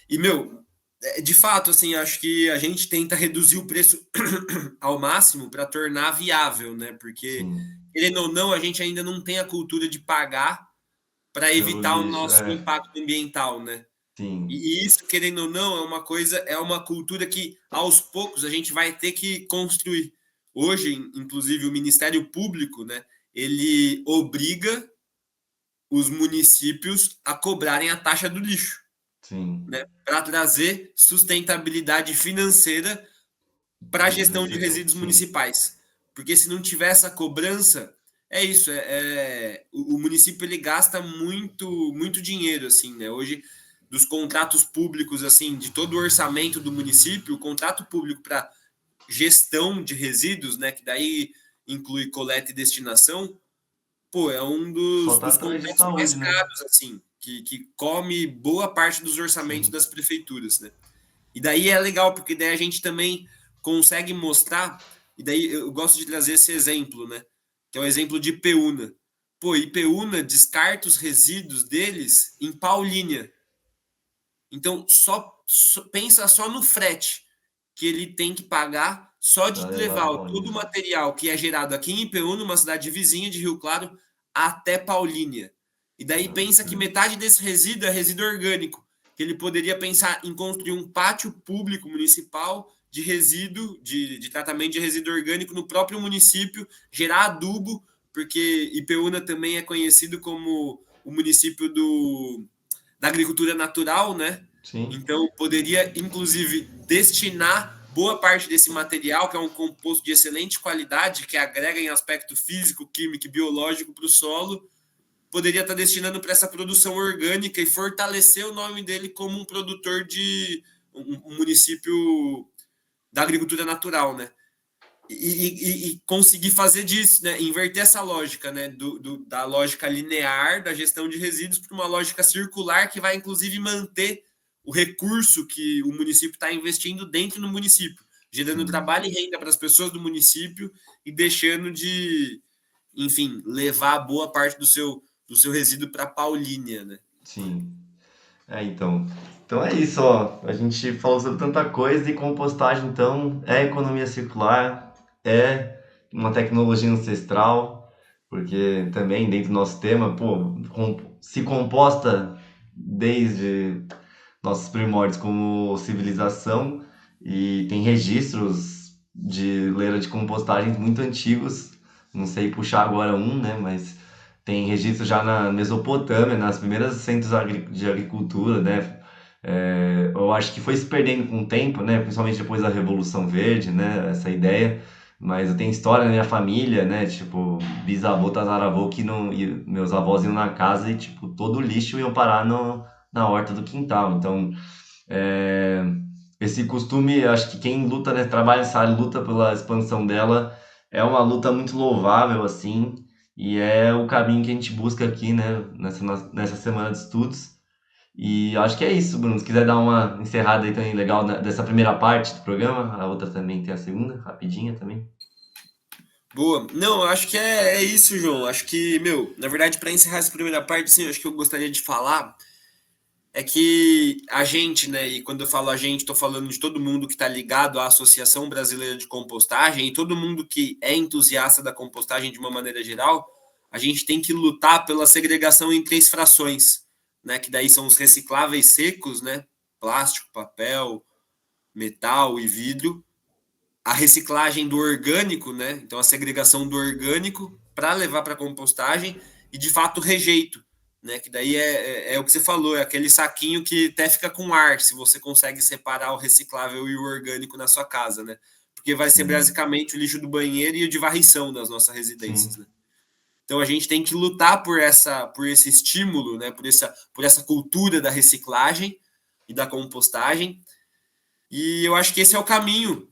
B: e meu, de fato, assim, acho que a gente tenta reduzir o preço ao máximo para tornar viável, né? Porque,
A: Sim.
B: querendo ou não, a gente ainda não tem a cultura de pagar para
A: Pelo
B: evitar o
A: lixo,
B: nosso
A: é.
B: impacto ambiental, né?
A: Sim.
B: E isso, querendo ou não, é uma cultura que aos poucos a gente vai ter que construir. Hoje, inclusive, o Ministério Público, né, ele obriga os municípios a cobrarem a taxa do lixo,
A: Sim.
B: né, para trazer sustentabilidade financeira para a
A: Dos
B: gestão de
A: resíduos.
B: resíduos
A: Sim.
B: municipais. Porque se não tiver essa cobrança, é isso, o município ele gasta muito dinheiro, assim, né? Hoje, dos contratos públicos, assim, de todo o orçamento do município, o contrato público para gestão de resíduos, né, que daí inclui coleta e destinação, pô, é um
A: Só tá
B: dos
A: atrás de
B: contratos mais
A: saúde, né?
B: caros, assim, que come boa parte dos orçamentos
A: Sim.
B: das prefeituras, né? E daí é legal, porque daí a gente também consegue mostrar, e daí eu gosto de trazer esse exemplo, né? Que é o exemplo de Ipeúna. Pô, Ipeúna descarta os resíduos deles em Paulínia. Então, pensa só no frete que ele tem que pagar só
A: Pra
B: de
A: levar
B: levar
A: pra
B: todo o
A: Paulista.
B: material que é gerado aqui em Ipeúna, uma cidade vizinha de Rio Claro, até Paulínia. E daí pensa que
A: Absurdo.
B: metade desse resíduo é resíduo orgânico, que ele poderia pensar em construir um pátio público municipal de resíduo, de tratamento de resíduo orgânico no próprio município, gerar adubo, porque Ipeúna também é conhecido como o município da agricultura natural, né?
A: Sim.
B: Então, poderia, inclusive, destinar boa parte desse material, que é um composto de excelente qualidade, que agrega em aspecto físico, químico e biológico para o solo, poderia estar destinando para essa produção orgânica e fortalecer o nome dele como um produtor de um município da agricultura natural, né? E conseguir fazer disso, né? Inverter essa lógica, né? Da lógica linear da gestão de resíduos para uma lógica circular que vai, inclusive, manter o recurso que o município está investindo dentro do município, gerando
A: Sim.
B: trabalho e renda para as pessoas do município e deixando de, enfim, levar boa parte do seu resíduo para Paulínia, né?
A: Sim. É, então. Então é isso, ó. A gente falou sobre tanta coisa e compostagem, então, é economia circular, é uma tecnologia ancestral, porque também dentro do nosso tema, pô, se composta desde nossos primórdios como civilização e tem registros de leira de compostagens muito antigos. Não sei puxar agora um, né? Mas tem registro já na Mesopotâmia, nas primeiras centros de agricultura, né? É, eu acho que foi se perdendo com o tempo, né? Principalmente depois da Revolução Verde, né? Essa ideia. Mas eu tenho história na minha família, né? Tipo, bisavô, tataravô, que não, meus avós iam na casa e, tipo, todo o lixo iam parar no, na horta do quintal. Então, é, esse costume, acho que quem luta, né, trabalha nessa área, luta pela expansão dela, é uma luta muito louvável, assim, e é o caminho que a gente busca aqui, né, nessa semana de estudos. E acho que é isso, Bruno. Se quiser dar uma encerrada aí também legal dessa primeira parte do programa, a outra também tem a segunda, rapidinha também.
B: Boa. Não, eu acho que é isso, João. Acho que, meu, na verdade, para encerrar essa primeira parte, sim, acho que eu gostaria de falar é que a gente, né, e quando eu falo a gente, estou falando de todo mundo que está ligado à Associação Brasileira de Compostagem e todo mundo que é entusiasta da compostagem de uma maneira geral, a gente tem que lutar pela segregação em três frações, né, que daí são os recicláveis secos, né, plástico, papel, metal e vidro, a reciclagem do orgânico, né, então a segregação do orgânico para levar para a compostagem e, de fato, o rejeito, né? Que daí é o que você falou, é aquele saquinho que até fica com ar, se você consegue separar o reciclável e o orgânico na sua casa, né? Porque vai ser
A: Sim,
B: basicamente o lixo do banheiro e o de varrição das nossas residências,
A: sim,
B: né? Então a gente tem que lutar por esse estímulo, né? Por essa cultura da reciclagem e da compostagem. E eu acho que esse é o caminho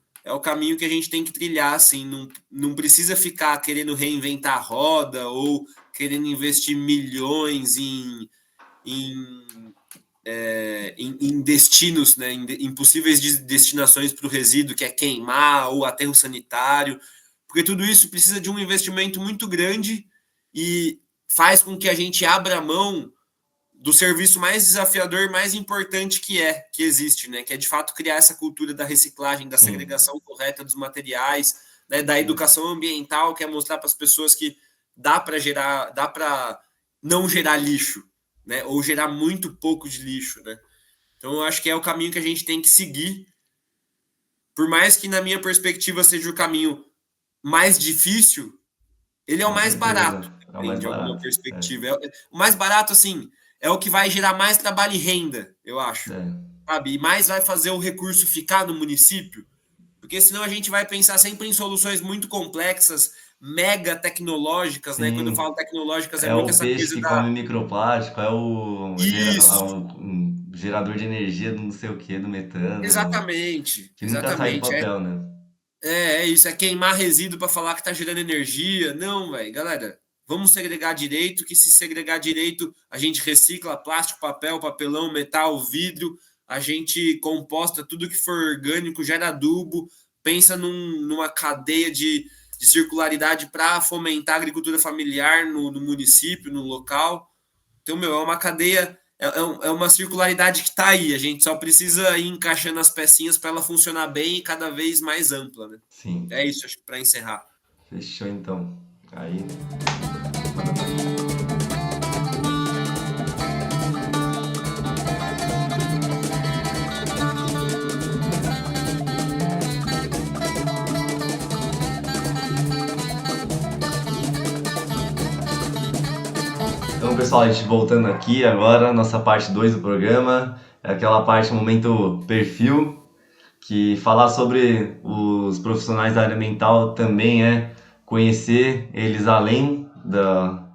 B: que a gente tem que trilhar, assim, não precisa ficar querendo reinventar a roda ou querendo investir milhões em destinos, né, em possíveis destinações para o resíduo, que é queimar ou aterro sanitário, porque tudo isso precisa de um investimento muito grande e faz com que a gente abra a mão do serviço mais desafiador, mais importante que existe, né? Que é de fato criar essa cultura da reciclagem, da
A: sim.
B: segregação correta dos materiais, né? Da educação ambiental, que é mostrar para as pessoas que dá para não gerar lixo, né? Ou gerar muito pouco de lixo, né? Então eu acho que é o caminho que a gente tem que seguir, por mais que na minha perspectiva seja o caminho mais difícil, ele é o
A: Com
B: mais barato
A: certeza. É o
B: também,
A: mais
B: de alguma
A: barato.
B: perspectiva. O mais barato, assim, é o que vai gerar mais trabalho e renda, eu acho.
A: É.
B: Sabe? E mais vai fazer o recurso ficar no município, porque senão a gente vai pensar sempre em soluções muito complexas, mega tecnológicas, né? Quando eu
A: Sim.
B: falo tecnológicas, é
A: É
B: muito
A: o
B: essa
A: peixe
B: coisa
A: que
B: da.
A: come microplástico, é
B: Isso!
A: um gerador de energia do não sei o que, do metano,
B: Exatamente,
A: que nunca sai do
B: exatamente.
A: papel, né?
B: É isso, é queimar resíduo para falar que tá gerando energia. Não, velho, galera, vamos segregar direito, que se segregar direito, a gente recicla plástico, papel, papelão, metal, vidro, a gente composta tudo que for orgânico, gera adubo, pensa numa cadeia de circularidade para fomentar a agricultura familiar no município, no local. Então, meu, é uma cadeia, é uma circularidade que está aí. A gente só precisa ir encaixando as pecinhas para ela funcionar bem e cada vez mais ampla, né?
A: Sim.
B: É isso, acho que para encerrar.
A: Fechou então. Aí, manda ver. Então, pessoal, a gente voltando aqui agora, nossa parte 2 do programa, é aquela parte, momento perfil, que falar sobre os profissionais da área mental também é conhecer eles além da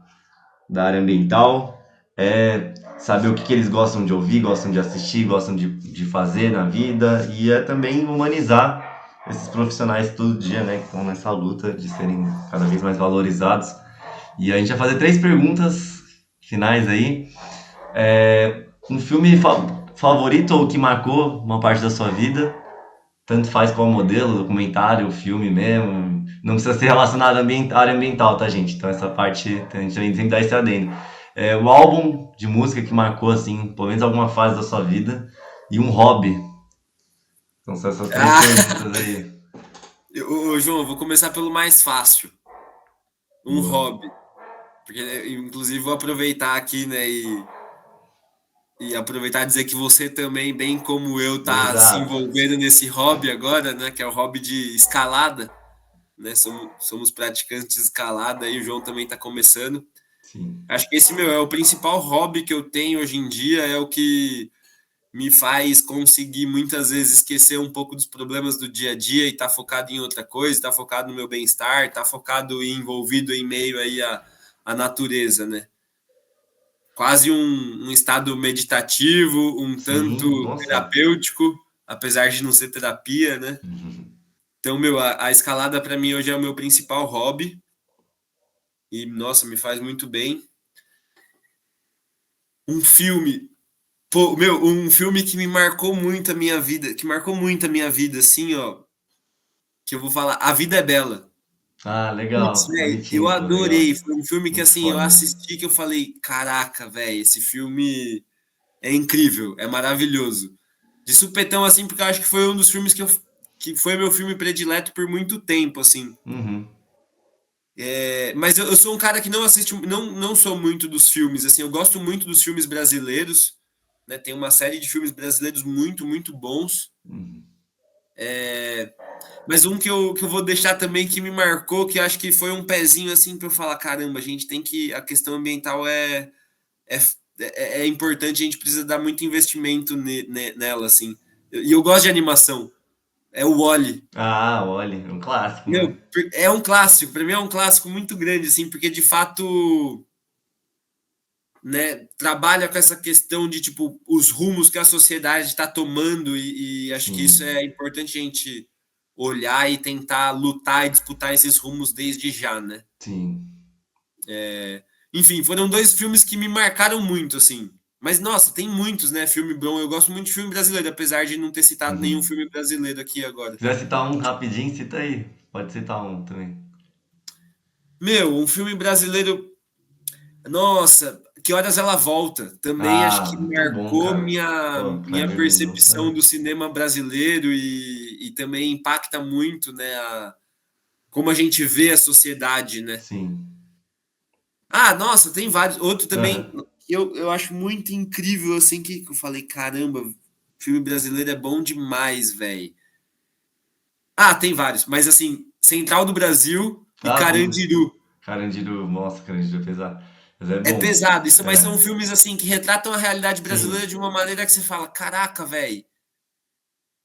A: área ambiental, é saber o que eles gostam de ouvir, gostam de assistir, gostam de fazer na vida e é também humanizar esses profissionais todo dia, né, que estão nessa luta de serem cada vez mais valorizados. E a gente vai fazer três perguntas finais aí. Um filme favorito ou que marcou uma parte da sua vida? Tanto faz qual modelo, documentário, filme mesmo. Não precisa ser relacionado à área ambiental, tá, gente? Então essa parte a gente também sempre dá esse adendo. O álbum de música que marcou, assim, pelo menos alguma fase da sua vida. E um hobby. Então são essas três
B: Ah,
A: perguntas aí.
B: João, vou começar pelo mais fácil. Um
A: Boa.
B: hobby. Porque, inclusive, vou aproveitar aqui, né, e aproveitar e dizer que você também, bem como eu, tá se
A: Exato.
B: envolvendo nesse hobby agora, né, que é o hobby de escalada, né, somos praticantes de escalada e o João também tá começando.
A: Sim.
B: Acho que esse, meu, é o principal hobby que eu tenho hoje em dia, é o que me faz conseguir muitas vezes esquecer um pouco dos problemas do dia a dia e estar focado em outra coisa, estar focado no meu bem-estar, estar focado e envolvido em meio aí à natureza, né? Quase um estado meditativo, um
A: Sim,
B: tanto
A: nossa.
B: terapêutico, apesar de não ser terapia, né? Então, meu, a escalada para mim hoje é o meu principal hobby e, nossa, me faz muito bem. Um filme. Pô, meu, um filme que me marcou muito a minha vida, que marcou muito a minha vida, assim, ó, que eu vou falar, A Vida é Bela.
A: Ah,
B: Putz,
A: legal.
B: velho, eu
A: Bonitinho, pô, legal.
B: adorei. Foi um filme que,
A: Muito
B: assim, eu
A: foda.
B: assisti que eu falei, caraca, velho, esse filme. é incrível, é maravilhoso. De supetão, assim, porque eu acho que foi um dos filmes que foi meu filme predileto por muito tempo, assim.
A: Uhum.
B: Mas eu sou um cara que não assiste, não sou muito dos filmes, assim, eu gosto muito dos filmes brasileiros, né? Tem uma série de filmes brasileiros muito, muito bons.
A: Uhum.
B: Mas um que eu vou deixar também que me marcou, que acho que foi um pezinho assim para eu falar, caramba, a gente tem que. A questão ambiental é, é importante, a gente precisa dar muito investimento nela, assim. E eu gosto de animação. É o Wall-E.
A: Ah, olha, é um clássico, né?
B: Meu, é um clássico, para mim é um clássico muito grande, assim, porque de fato, né, trabalha com essa questão de tipo os rumos que a sociedade está tomando e acho que isso
A: Sim,
B: é importante a gente olhar e tentar lutar e disputar esses rumos desde já, né?
A: sim.
B: Enfim, foram dois filmes que me marcaram muito, assim. Mas nossa, tem muitos, né? Filme bom. Eu gosto muito de filme brasileiro, apesar de não ter citado nenhum
A: Uhum.
B: filme brasileiro aqui agora.
A: Se quiser citar um rapidinho, cita aí. Pode citar um também.
B: Meu, um filme brasileiro. Nossa, Que Horas Ela Volta? Também acho
A: Ah,
B: que
A: muito bom,
B: marcou
A: cara. Pô,
B: minha
A: Kleber Mendonça.
B: percepção do cinema brasileiro e também impacta muito, né? Como a gente vê a sociedade, né?
A: Sim.
B: Ah, nossa, tem vários. Outro também
A: Aham.
B: que eu acho muito incrível, assim, que eu falei, caramba, filme brasileiro é bom demais, velho. Ah, tem vários, mas assim, Central do Brasil e
A: Ah, sim.
B: Carandiru.
A: Carandiru, nossa, Carandiru é pesado. Mas é
B: É
A: bom.
B: pesado, mas
A: É,
B: são filmes assim que retratam a realidade brasileira
A: sim.
B: de uma maneira que você fala, caraca, velho,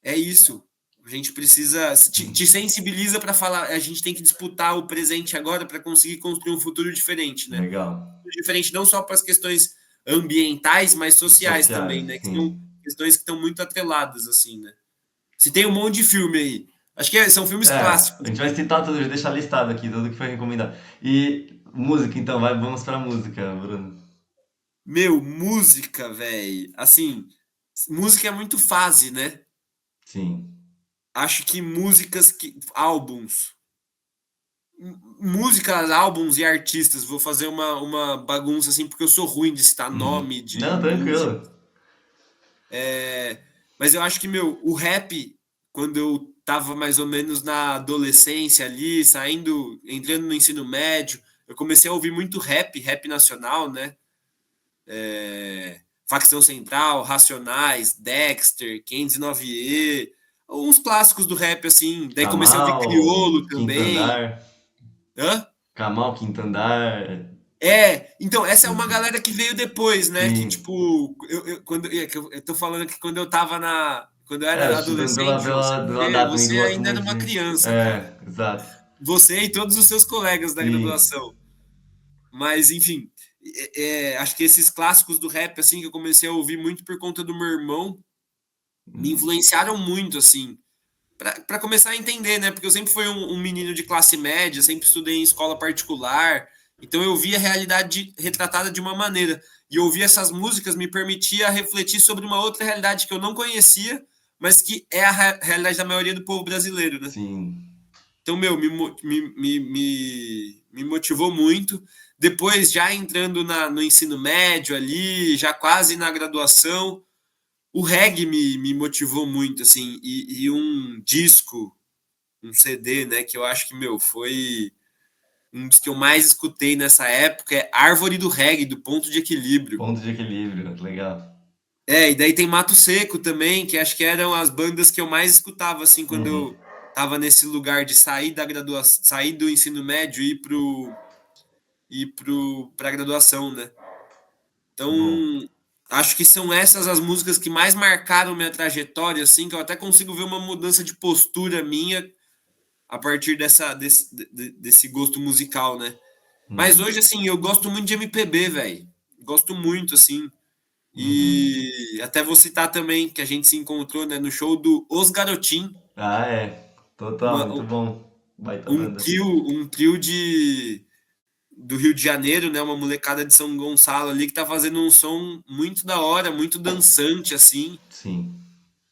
B: é isso. A gente precisa, te sensibiliza para falar, a gente tem que disputar o presente agora para conseguir construir um futuro diferente, né?
A: Legal.
B: Diferente não só para as questões ambientais, mas sociais também,
A: Sociais,
B: né? Que são
A: sim.
B: questões que estão muito atreladas, assim, né? Se tem um monte de filme aí. Acho que são filmes
A: É, a
B: clássicos.
A: gente vai citar tudo, já deixar listado aqui, tudo que foi recomendado. E música, então, vamos pra música, Bruno.
B: Meu, música, velho. Assim, música é muito fase, né?
A: Sim.
B: Acho que álbuns, músicas, álbuns e artistas, vou fazer uma bagunça assim, porque eu sou ruim de citar
A: Uhum.
B: nome de
A: Não,
B: música.
A: tranquilo.
B: Mas eu acho que, meu, o rap, quando eu tava mais ou menos na adolescência ali, saindo, entrando no ensino médio, eu comecei a ouvir muito rap nacional, né? Facção Central, Racionais, Dexter, 509E, uns clássicos do rap, assim. Daí comecei a ouvir
A: Kamal,
B: Criolo
A: Quinto
B: também.
A: Andar.
B: Hã?
A: Kamal, Quinto Andar.
B: Então, essa é uma
A: Enfim.
B: galera que veio depois, né? Que,
A: Sim.
B: tipo, eu tô falando que quando eu tava quando eu
A: É,
B: era
A: chutando
B: adolescente, João,
A: pela data, também
B: você
A: gosto
B: ainda era
A: muito
B: uma
A: de.
B: criança, cara.
A: É, exato.
B: Você e todos os seus colegas da
A: Sim.
B: graduação. Mas, enfim, acho que esses clássicos do rap, assim, que eu comecei a ouvir muito por conta do meu irmão, me
A: Uhum.
B: influenciaram muito, assim, para começar a entender, né? Porque eu sempre fui um menino de classe média, sempre estudei em escola particular, então eu via a realidade retratada de uma maneira. E ouvir essas músicas me permitia refletir sobre uma outra realidade que eu não conhecia, mas que é a realidade da maioria do povo brasileiro, né?
A: Sim.
B: Então, meu, me motivou muito. Depois, já entrando no ensino médio ali, já quase na graduação, o reggae me motivou muito, assim, e um disco, um CD, né, que eu acho que, meu, foi um dos que eu mais escutei nessa época, é Árvore do Reggae, do Ponto de Equilíbrio.
A: Ponto de equilíbrio, legal.
B: E daí tem Mato Seco também, que acho que eram as bandas que eu mais escutava, assim, quando
A: Uhum.
B: eu tava nesse lugar de sair da graduação, sair do ensino médio e pra graduação, né? Então,
A: Bom.
B: acho que são essas as músicas que mais marcaram minha trajetória, assim, que eu até consigo ver uma mudança de postura minha a partir desse gosto musical, né? Mas
A: Uhum.
B: hoje, assim, eu gosto muito de MPB, velho. Gosto muito, assim.
A: Uhum.
B: E até vou citar também que a gente se encontrou, né, no show do Os Garotim,
A: Ah, é. Total,
B: uma,
A: muito bom. Baita
B: um
A: banda.
B: trio, do Rio de Janeiro, né, uma molecada de São Gonçalo ali que tá fazendo um som muito da hora, muito dançante, assim.
A: Sim.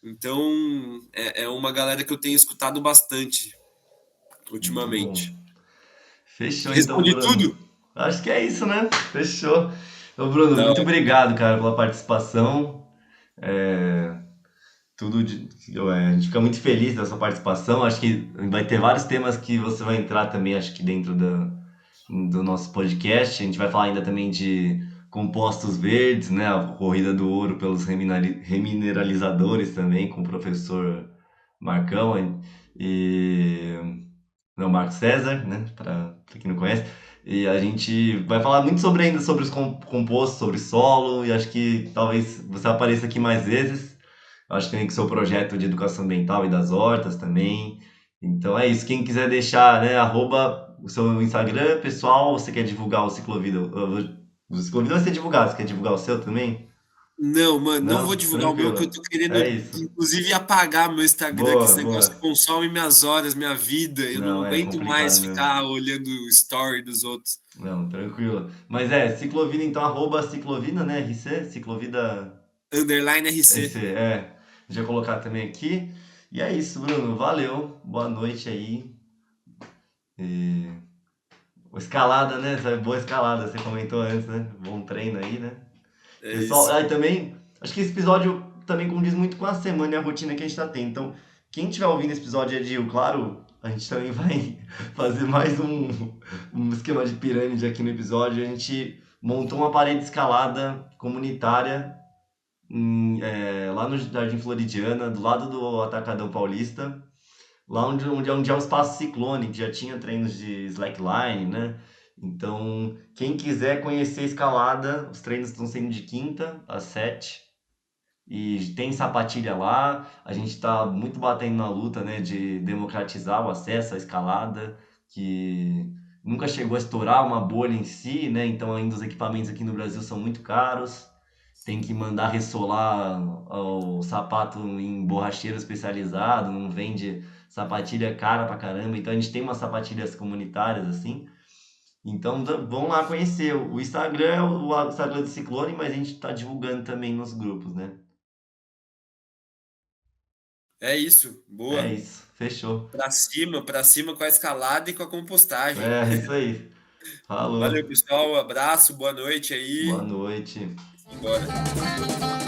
B: Então, é uma galera que eu tenho escutado bastante
A: Muito bom.
B: ultimamente.
A: Fechou então,
B: Respondi
A: Bruno.
B: tudo?
A: Acho que é isso, né? Fechou. Ô, Bruno,
B: Da
A: muito
B: hora.
A: obrigado, cara, pela participação. É, a gente fica muito feliz da sua participação. Acho que vai ter vários temas que você vai entrar também, acho que dentro do nosso podcast. A gente vai falar ainda também de compostos verdes, né? A corrida do ouro pelos remineralizadores também, com o professor Marcão e não, Marco César, né? Para quem não conhece. E a gente vai falar muito sobre ainda sobre os compostos, sobre solo, e acho que talvez você apareça aqui mais vezes. Acho que tem que o seu projeto de educação ambiental e das hortas também. Então é isso. Quem quiser deixar, né, arroba o seu Instagram, pessoal, você quer divulgar o Ciclovida? O Ciclovida vai ser divulgado, você quer divulgar o seu também?
B: Não, mano, não vou
A: Não?
B: divulgar o meu, que eu
A: Tranquilo.
B: tô querendo,
A: É isso.
B: inclusive, apagar meu Instagram, que
A: Boa,
B: esse negócio
A: boa.
B: consome minhas horas, minha vida. Eu não
A: Não, é
B: aguento
A: complicado
B: mais
A: mesmo.
B: ficar olhando o story dos outros.
A: Não, tranquilo. Mas Ciclovida, então, arroba Ciclovida, né? RC, Ciclovida
B: Underline RC.
A: RC, deixa eu colocar também aqui. E é isso, Bruno. Valeu. Boa noite aí. E... Escalada, né? Boa escalada, você comentou antes, né? Bom treino aí, né?
B: É
A: Pessoal,
B: isso.
A: aí também, acho que esse episódio também condiz muito com a semana e a rotina que a gente tá tendo. Então, quem estiver ouvindo esse episódio, Edil, claro, a gente também vai fazer mais um esquema de pirâmide aqui no episódio. A gente montou uma parede escalada comunitária lá no Jardim Floridiana, do lado do Atacadão Paulista, lá onde é um espaço ciclone, que já tinha treinos de slackline, né? Então, quem quiser conhecer a escalada, os treinos estão sendo de quinta às 7 e tem sapatilha lá. A gente está muito batendo na luta, né, de democratizar o acesso à escalada, que nunca chegou a estourar uma bolha em si, né? Então ainda os equipamentos aqui no Brasil são muito caros. Tem que mandar ressolar o sapato em borracheiro especializado, não vende sapatilha cara pra caramba. Então a gente tem umas sapatilhas comunitárias assim. Então vão lá conhecer. O Instagram é o Instagram do Ciclone, mas a gente está divulgando também nos grupos, né?
B: É isso.
A: É
B: Boa.
A: isso, fechou.
B: Pra cima com a escalada e com a compostagem.
A: É isso aí. Falou.
B: Valeu, pessoal. Abraço, boa noite
A: Boa
B: aí.
A: noite.
B: Embora.